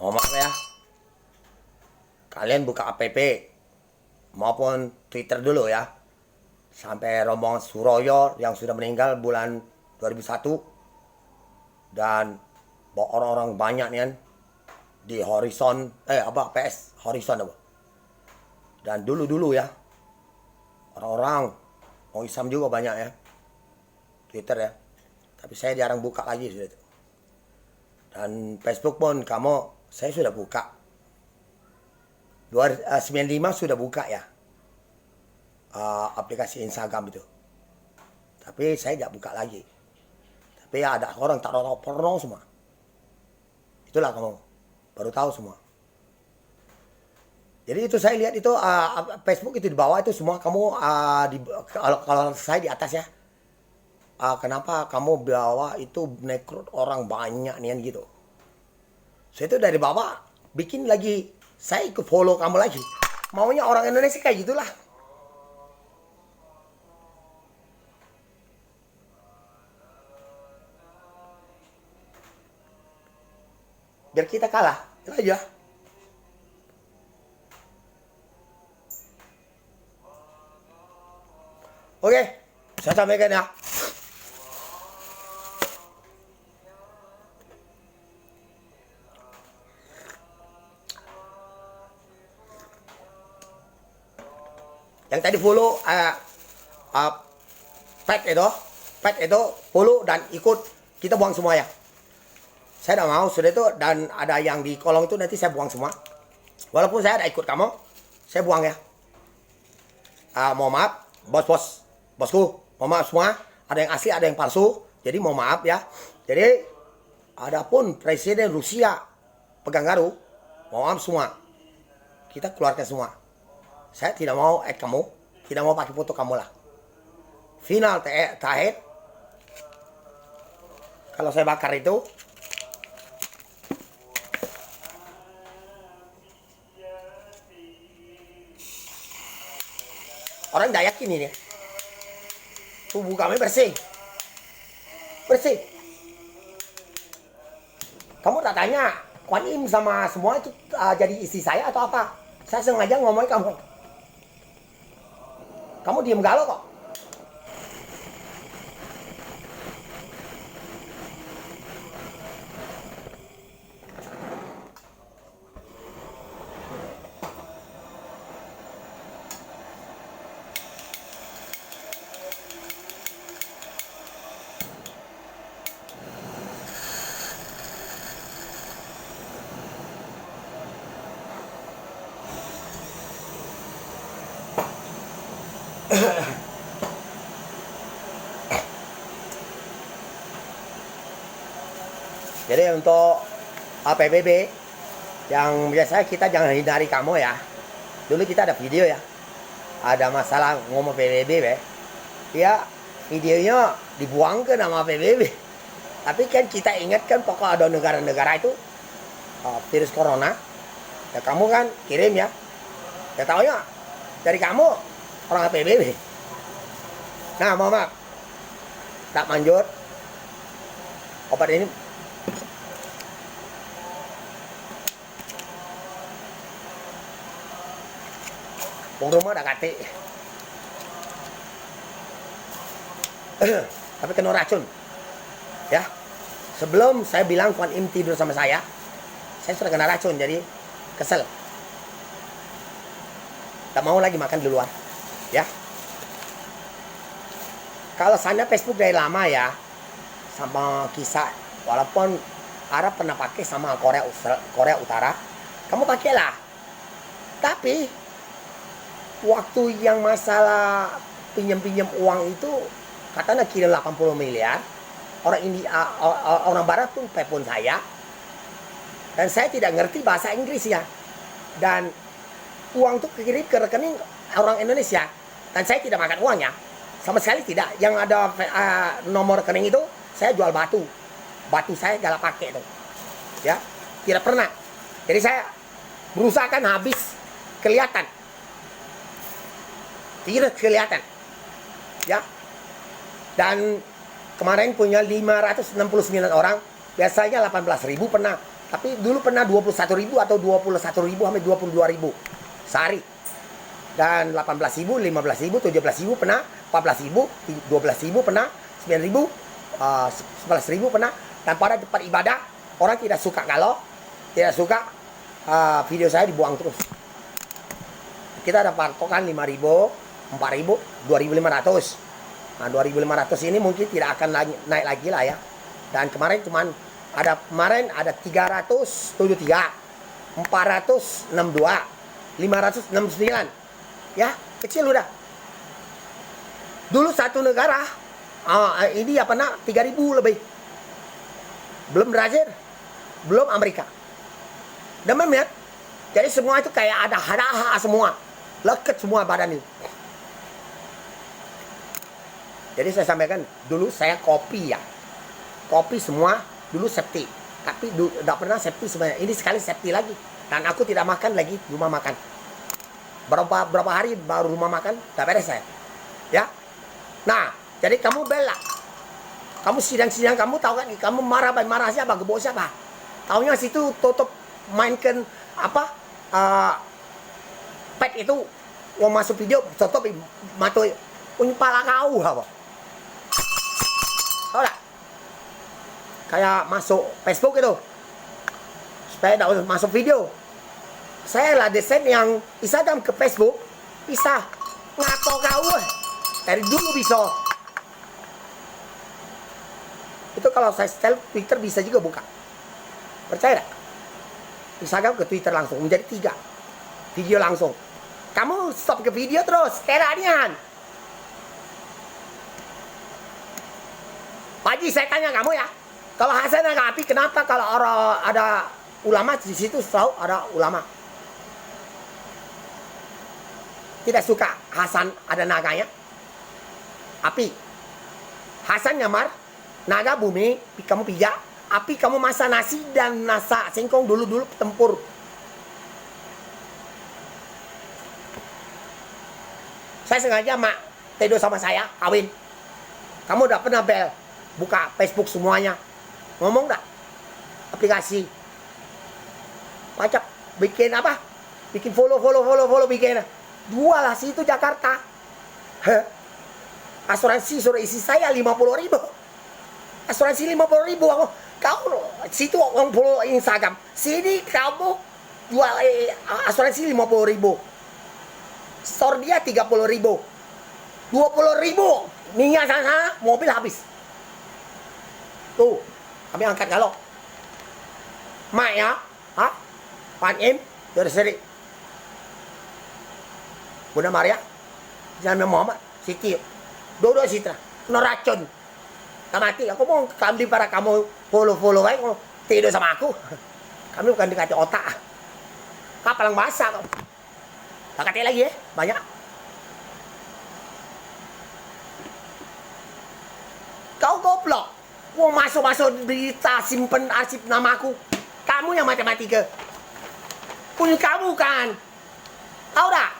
Mohon maaf ya, kalian buka app maupun Twitter dulu ya. Sampai rombongan Suroyo yang sudah meninggal bulan 2001. Dan orang-orang banyak nih kan di Horizon, PS Horizon apa. Dan dulu-dulu ya, orang-orang mau Islam juga banyak ya, Twitter ya. Tapi saya jarang buka lagi sudah itu. Dan Facebook pun saya sudah buka. 95 sudah buka ya, aplikasi Instagram itu. Tapi saya tidak buka lagi. Tapi ya ada orang tak tahu porno semua. Itulah kamu baru tahu semua. Jadi itu saya lihat itu Facebook itu di bawah itu semua kamu kalau saya di atas ya. Kenapa kamu bawa itu merekrut orang banyak nih gitu. Saya itu dari bawah bikin lagi, saya ikut follow kamu lagi. Maunya orang Indonesia kayak gitulah. Biar kita kalah, itu aja. Oke, saya sampaikan ya. Yang tadi follow pet itu follow dan ikut, kita buang semua ya. Saya tidak mau sudah itu, dan ada yang di kolong itu nanti saya buang semua. Walaupun saya ada ikut kamu, saya buang ya. Mohon maaf, bosku, mohon maaf semua. Ada yang asli, ada yang palsu. Jadi mohon maaf ya. Jadi adapun Presiden Rusia pegang garu, mohon maaf semua. Kita keluarkan semua. Saya tidak mau add kamu, tidak mau pakai foto kamu lah. Final terakhir, kalau saya bakar itu, orang tidak yakin ini. Tubuh kami bersih. Bersih. Kamu tak tanya, Kuan Im sama semua itu jadi istri saya atau apa? Saya sengaja ngomongin kamu. Kamu diem galau kok. Jadi untuk PBB yang biasa kita jangan hindari kamu ya. Dulu kita ada video ya, ada masalah ngomong PBB ya, videonya dibuang ke nama PBB. Tapi kan kita ingatkan pokok ada negara-negara itu virus corona ya, kamu kan kirim ya, ya taunya dari kamu orang PBB. Nah mohon maaf, tak manjur obat ini. Bung rumah udah kati. Tapi kena racun. Ya. Sebelum saya bilang Kuan Im tidur sama saya sudah kena racun, jadi kesel. Tak mau lagi makan di luar. Ya. Kalau saya Facebook dari lama ya, sama kisah, walaupun Arab pernah pakai sama Korea Utara, kamu pakailah. Tapi waktu yang masalah pinjam uang itu katanya kirim 80 miliar, orang barat pun telepon saya, dan saya tidak ngerti bahasa Inggris ya, dan uang itu kirim ke rekening orang Indonesia, dan saya tidak makan uangnya sama sekali, tidak. Yang ada nomor rekening itu saya jual batu saya galak pakai itu ya, tidak pernah. Jadi saya berusaha kan habis kelihatan, tidak kelihatan ya. Dan kemarin punya 569 orang, biasanya 18.000 pernah Tapi dulu pernah 21.000 atau 21.000 sampai 22.000 sehari. Dan 18.000, 15.000, 17.000 pernah, 14.000, 12.000 pernah, 9.000, 11.000 pernah. Dan pada tempat ibadah orang tidak suka kalau tidak suka video saya dibuang terus. Kita ada patokan 5.000, 4.000, 2.500. Nah, 2.500 ini mungkin tidak akan naik lagi lah ya. Dan kemarin ada 373, 462, 569. Ya, kecil udah. Dulu satu negara ini apa nak 3.000 lebih. Belum Brazil, belum Amerika. Demam ya. Jadi semua itu kayak ada hadaha semua. Leket semua badan ini. Jadi saya sampaikan, dulu saya kopi ya. Kopi semua dulu safety. Tapi tidak pernah safety sebenarnya. Ini sekali safety lagi. Dan aku tidak makan lagi rumah makan. Berapa hari baru rumah makan, tak beres saya. Ya. Nah, jadi kamu bela. Kamu sidang-sidang, kamu tahu kan, kamu marah siapa, gebok siapa. Taunya situ tutup mainkan apa, pet itu, mau masuk video, tutup, matu, punya pala kau apa. Tahu tak? Kayak masuk Facebook itu, supaya tidak masuk video. Saya lah desain yang Instagram ke Facebook bisa ngaco kau dari dulu bisa. Itu kalau saya setel Twitter bisa juga buka. Percaya tak? Instagram ke Twitter langsung menjadi 3 video langsung. Kamu stop ke video terus, keranian. Pak Haji, saya tanya kamu ya. Kalau Hasan Nagapi, kenapa kalau orang ada ulama di situ selalu ada ulama? Tidak suka Hasan ada naganya. Api. Hasan nyamar, naga bumi, kamu pijak. Api kamu masak nasi dan nasa singkong dulu tempur. Saya sengaja mak tedo sama saya, kawin. Kamu udah pernah bel, buka Facebook semuanya. Ngomong gak? Aplikasi. Macam bikin apa? Bikin follow bikin. Jual lah situ Jakarta. Asuransi suruh isi saya 50.000. Asuransi 50.000 aku. Kau situ orang follow Instagram. Sini kamu jual asuransi 50.000. Store dia 30.000. 20.000. Minyak sana mobil habis. Tuh, kami angkat galok. Mak ya, Pan Im dari seri. Bunda Maria, Jangan Muhammad, Siti, dua Sitra, kena racun. Tak mati, aku mau kambing para kamu follow baik, tidur sama aku. Kami bukan dikasih otak. Kapal yang basah kau. Tak kata lagi banyak. Kau goblok. Mau masuk berita simpen arsip namaku. Kamu yang matematika. Punya kamu kan. Tahu tak?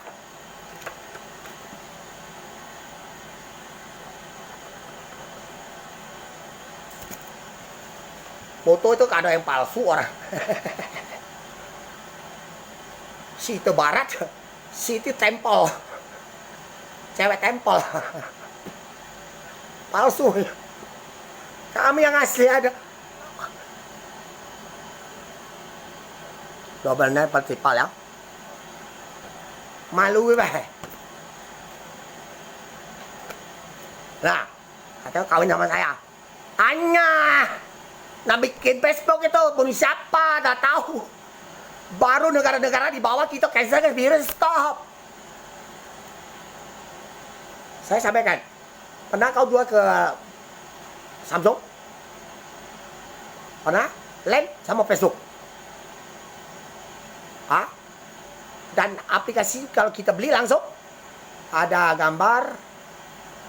Foto itu ada yang palsu orang. Situ barat, situ tempel. Cewek tempel. Palsu. Kami yang asli ada. Double net partipal ya. Malu bah. Nah, katanya kawin sama saya. Hanya nah bikin Facebook itu pun siapa dah tahu. Baru negara-negara di bawah kita cancel virus stop. Saya sampaikan, pernah kau jual ke Samsung? Pernah? Lain sama Facebook. Dan aplikasi kalau kita beli langsung ada gambar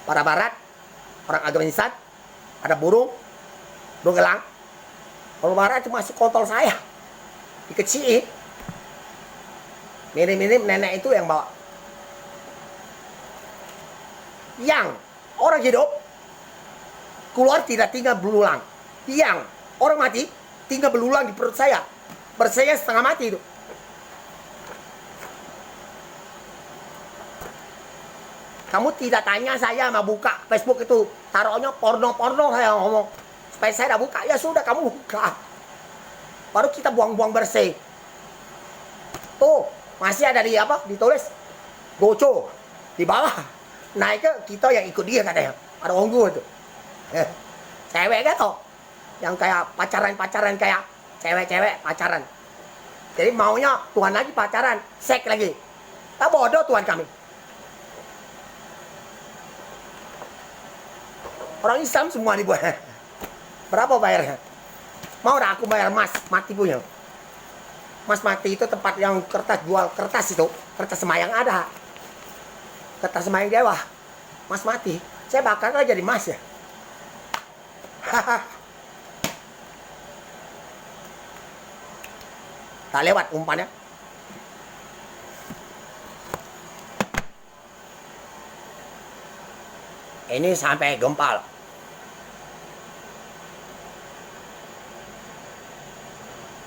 para barat, orang Afghanistan, ada burung gelang. Kalau barat itu masuk kontol saya, dikecilin. Mirip-mirip nenek itu yang bawa. Yang orang hidup keluar tidak tinggal berulang. Yang orang mati tinggal berulang di perut saya. Saya setengah mati itu. Kamu tidak tanya saya mau buka Facebook itu, taruhnya porno-porno saya ngomong. Supaya saya udah buka, ya sudah kamu buka. Baru kita buang-buang bersih. Tuh, masih ada di apa? Ditulis Goco di bawah. Naik ke kita yang ikut dia katanya. Ada onggu itu. Cewek kan toh. Yang kayak pacaran-pacaran kayak cewek-cewek pacaran. Jadi maunya Tuhan lagi pacaran, seks lagi. Tak bodoh Tuhan kami. Orang Islam semua dibuat. Berapa bayarnya? Mau dah aku bayar Mas Mati punya. Mas Mati itu tempat yang kertas jual kertas itu. Kertas semayang ada. Kertas semayang dewa. Mas Mati. Saya bakal jadi Mas ya. Tak lewat umpannya. Ini sampai gempal.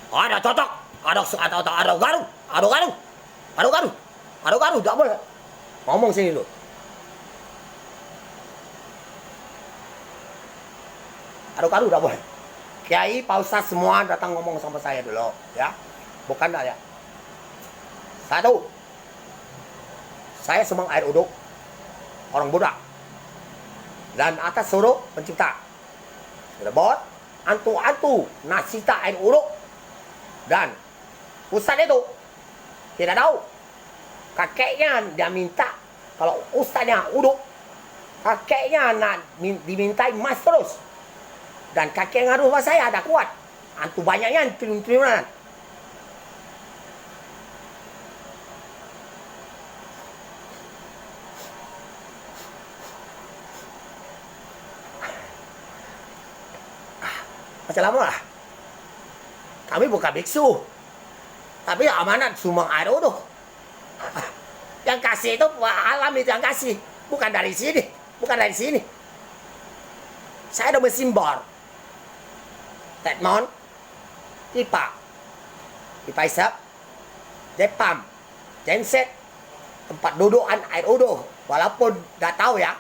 Ada cocok, ada garu, tak boleh. Ngomong sini dulu. Garu, tak boleh. Kiai, Pak Ustadz semua datang ngomong sama saya dulu, ya. Bukan dah ya. Satu, saya semang air uduk, orang Buddha. Dan atas suruh pencipta. Sudah bot, antu nasita air uduk. Dan Ustadz itu tidak tahu. Kakeknya dia minta, kalau Ustadznya uduk, kakeknya dimintai emas terus. Dan kakek ngaruh sama saya ada kuat. Antu banyaknya triliun-triliunan. Macam lama lah. Kami bukan biksu, tapi amanat sumbang air uduk. Yang kasih itu alam itu yang kasih, bukan dari sini, bukan dari sini. Saya ada mesin bor, Tetmon, pipa isap, Jepam, genset, tempat dudukan air uduk. Walaupun tidak tahu ya,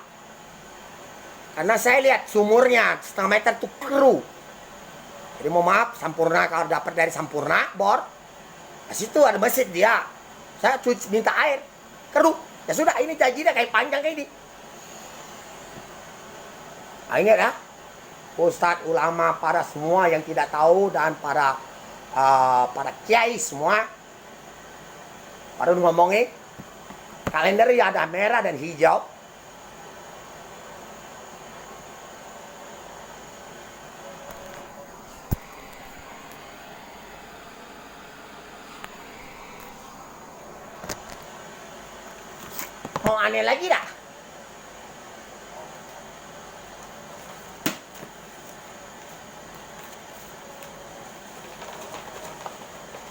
karena saya lihat sumurnya setengah meter tuh keruh. Jadi mau maaf, Sampurna kalau dapat dari Sampurna, bor. Di situ ada masjid dia. Saya cuci minta air. Keruh. Ya sudah, ini janjinya kayak panjang kayak ini. Nah, ini ya. Ustadz, ulama, para semua yang tidak tahu dan para kiai semua. Baru ngomongin. Kalender ya ada merah dan hijau. Mau aneh lagi dah.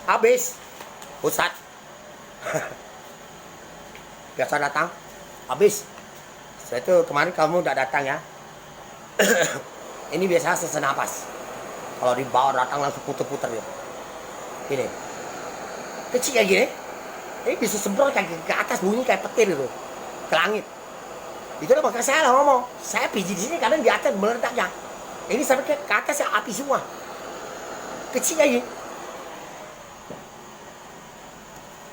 Habis Ustadz. Biasa datang. Habis. Setelah itu kemarin kamu udah datang ya. Ini biasa sesak napas. Kalau dibawa datang langsung puter-puter ya. Gini. Kecil kayak gini. Ini bisa semprot kayak ke atas bunyi kayak petir itu. Ke langit. Itu udah makanya saya lah ngomong. Saya pijit di sini kadang di atas meledaknya. Ini sampai ke atas ya api semua. Kecil kayak gini.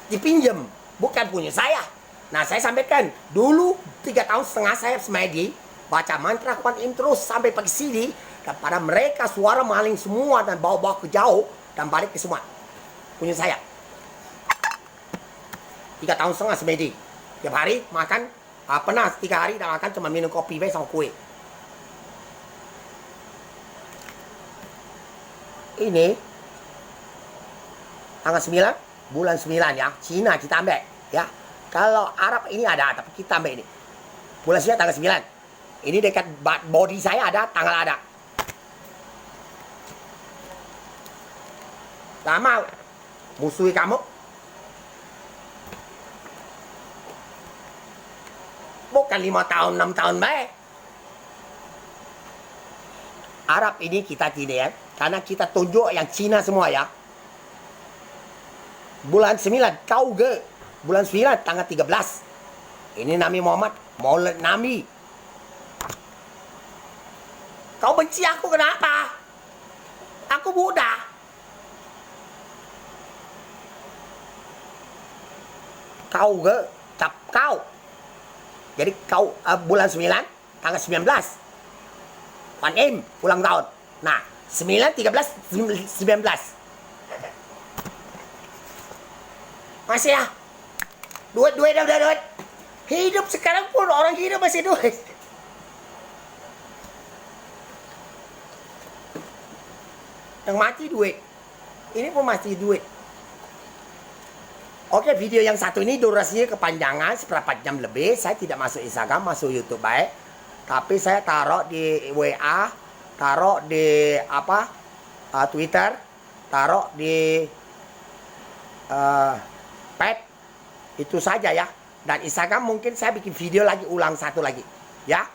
Dipinjam, bukan punya saya. Nah, saya sampaikan dulu 3,5 tahun saya semedi baca mantra Kuan Im terus sampai pagi sini, dan pada mereka suara maling semua dan bawa-bawa ke jauh dan balik ke semua punya saya. 3,5 tahun semedi tiap hari makan pernah 3 hari dan makan cuma minum kopi sama kue. Ini tanggal 9 bulan 9 ya, Cina kita ambil ya. Kalau Arab ini ada, tapi kita ambil ini. Bulan 9 tanggal 9. Ini dekat body saya ada, tanggal ada. Lama musuhi kamu. Bukan 5 tahun, 6 tahun baik. Arab ini kita tidak ya. Karena kita tunjuk yang Cina semua ya. Bulan 9 kau ke. Bulan 9 tanggal 13. Ini Nabi Muhammad. Maulid Nabi. Kau benci aku kenapa? Aku Buddha. Kau ke. Cap kau. Jadi kau bulan 9 tanggal 19. Wan Im ulang tahun. Nah, 9, 13, 19. Masih ya? Duit, udah duit. Hidup sekarang pun orang hidup masih duit. Yang mati duit. Ini pun masih duit. Oke, video yang satu ini durasinya kepanjangan seberapa jam lebih. Saya tidak masuk Instagram, masuk YouTube baik. Tapi saya taruh di WA, taruh di Twitter, taruh di Pet. Itu saja ya. Dan Instagram mungkin saya bikin video lagi ulang satu lagi. Ya.